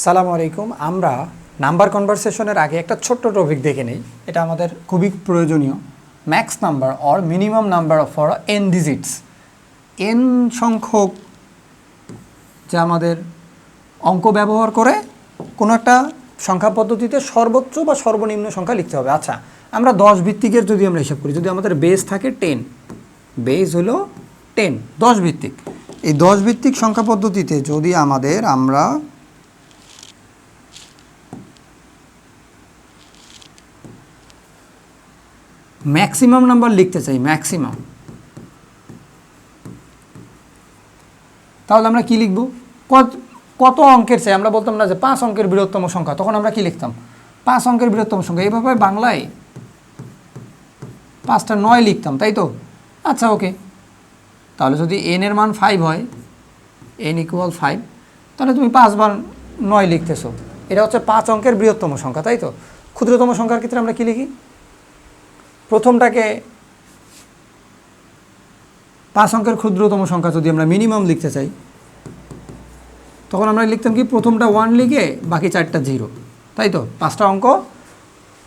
সালামু আলাইকুম। আমরা নাম্বার কনভারসেশনের আগে একটা ছোট্ট টপিক দেখে নেই, এটা আমাদের খুবই প্রয়োজনীয়। Max number or minimum number for N digits. N সংখ্যক যা আমাদের অঙ্ক ব্যবহার করে কোনো একটা সংখ্যা পদ্ধতিতে সর্বোচ্চ বা সর্বনিম্ন সংখ্যা লিখতে হবে। আচ্ছা, আমরা 10 ভিত্তিকের যদি আমরা হিসাব করি, যদি আমাদের বেস থাকে 10, বেস হলো 10, 10 ভিত্তিক। এই 10 ভিত্তিক সংখ্যা পদ্ধতিতে যদি আমরা ম্যাক্সিমাম নাম্বার লিখতে চাই, ম্যাক্সিমাম, তাহলে আমরা কি লিখব? কত অঙ্কের চাই? আমরা বলতাম না যে 5 অঙ্কের বৃহত্তম সংখ্যা, তখন আমরা কি লিখতাম? 5 অঙ্কের বৃহত্তম সংখ্যা। এইভাবে বাংলায় 5টা 9 লিখতাম, তাই তো? আচ্ছা, ওকে। তাহলে যদি n এর মান 5 হয়, n = 5, তাহলে তুমি 5 বার 9 লিখতেছো। এটা হচ্ছে 5 অঙ্কের বৃহত্তম সংখ্যা, তাই তো? ক্ষুদ্রতম সংখ্যার ক্ষেত্রে আমরা কি লিখি? প্রথমটাকে 5 অঙ্কের ক্ষুদ্রতম সংখ্যা যদি আমরা মিনিমাম লিখতে চাই, তখন আমরা লিখতাম কি? প্রথমটা 1 লিখে বাকি 4টা 0, তাই তো? 5টা অঙ্ক,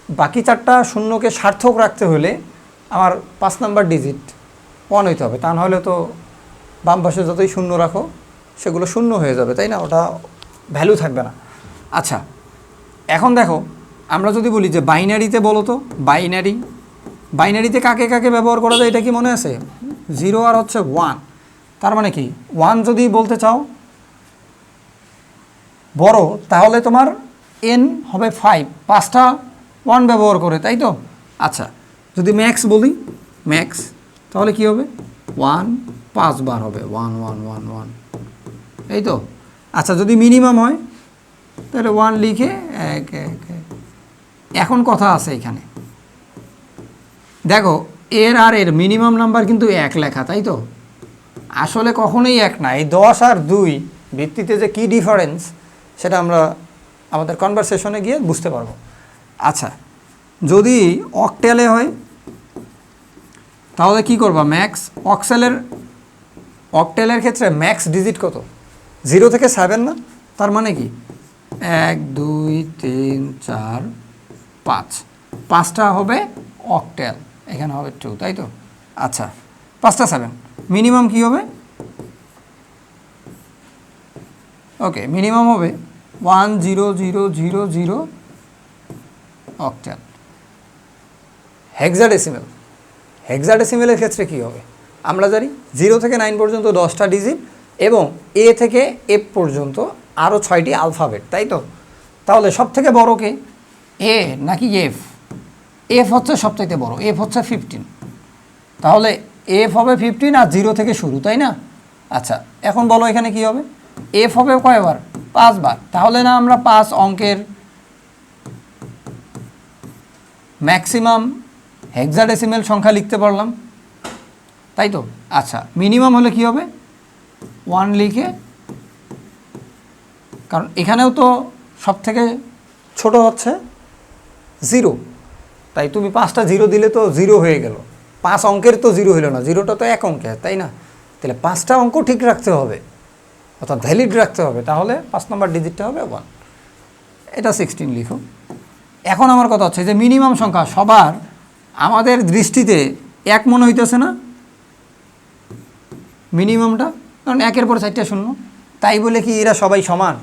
বাকি 4টা শূন্যকে সার্থক রাখতে হলে আমার 5 নাম্বার ডিজিট 1 হইতে হবে, তা নাহলে তো বাম পাশে যতই শূন্য রাখো সেগুলো শূন্য হয়ে যাবে, তাই না? ওটা ভ্যালু থাকবে না। আচ্ছা, এখন দেখো, আমরা যদি বলি যে বাইনারিতে বলো তো, বাইনারিতে কাকে কাকে ব্যবহার করা যায়, এটা কি মনে আছে? 0 আর হচ্ছে 1। তার মানে কি, 1 যদি বলতে চাও বড়, তাহলে তোমার n হবে 5, 5টা 1 ব্যবহার করে, তাই তো? আচ্ছা, যদি ম্যাক্স বলি, ম্যাক্স, তাহলে কি হবে? 1 5 বার হবে, 1 1 1 1, এই তো? আচ্ছা, যদি মিনিমাম হয় তাহলে 1 লিখে 1 1 1। এখন কথা আছে এখানে, দেখো, এর মিনিমাম নাম্বার কিন্তু 1 লেখা, তাই তো? আসলে কখনোই 1 না। এই 10 আর 2 ভিত্তিতে যে কি ডিফারেন্স, সেটা আমরা আমাদের কনভারসেশনে গিয়ে বুঝতে পারবো। আচ্ছা, যদি অক্টেলে হয় তাহলে কি করবা? ম্যাক্স। অক্টেলের ক্ষেত্রে ম্যাক্স ডিজিট কত? 0 থেকে 7 না? তার মানে কি 1 2 3 4 5, 5টা হবে অক্টেল, এখানে হবে 2, তাই তো? আচ্ছা, 5টা 7, মিনিমাম কি হবে? ওকে, মিনিমাম হবে 1 0 0 0 0 অক্টেল। হেক্সাডেসিমেলের ক্ষেত্রে কি হবে? আমরা জানি 0 থেকে 9 পর্যন্ত 10টা ডিজিট এবং এ থেকে এফ পর্যন্ত আরও 6টি আলফাবেট, তাই তো? তাহলে সব থেকে বড় কে, এ নাকি এফ? এফ হচ্ছে সবথেকে বড়, এফ হচ্ছে 15, তাহলে এফ হবে 15 আর 0 থেকে শুরু, তাই না? আচ্ছা, এখন বলো এখানে কি হবে? এফ হবে কয়বার? 5 বার। তাহলে না আমরা 5 অঙ্কের ম্যাক্সিমাম হেক্সাডেসিমেল সংখ্যা লিখতে পারলাম, তাই তো? আচ্ছা, মিনিমাম হলে কি হবে? 1 লিখে, কারণ এখানেও তো সব থেকে ছোট হচ্ছে 0, তাই তুমি 5টা 0 দিলে তো 0 হয়ে গেল। 5 অঙ্কের তো 0 হলো না, 0টা তো 1 অঙ্কের, তাই না? তাহলে 5টা অঙ্ক ঠিক রাখতে হবে, অর্থাৎ ভ্যালিড রাখতে হবে, তাহলে 5 নম্বর ডিজিটটা হবে 1। এটা 16 লিখো। এখন আমার কথা হচ্ছে যে মিনিমাম সংখ্যা সবার আমাদের দৃষ্টিতে 1 মনে হইতেছে না মিনিমামটা? কারণ 1-এর পর 4টা শূন্য, তাই বলে কি এরা সবাই সমান?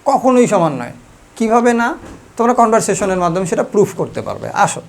কখনোই সমান নয়। কিভাবে না? তোমরা কনভারসেশনের মাধ্যমে সেটা প্রুফ করতে পারবে। আসো।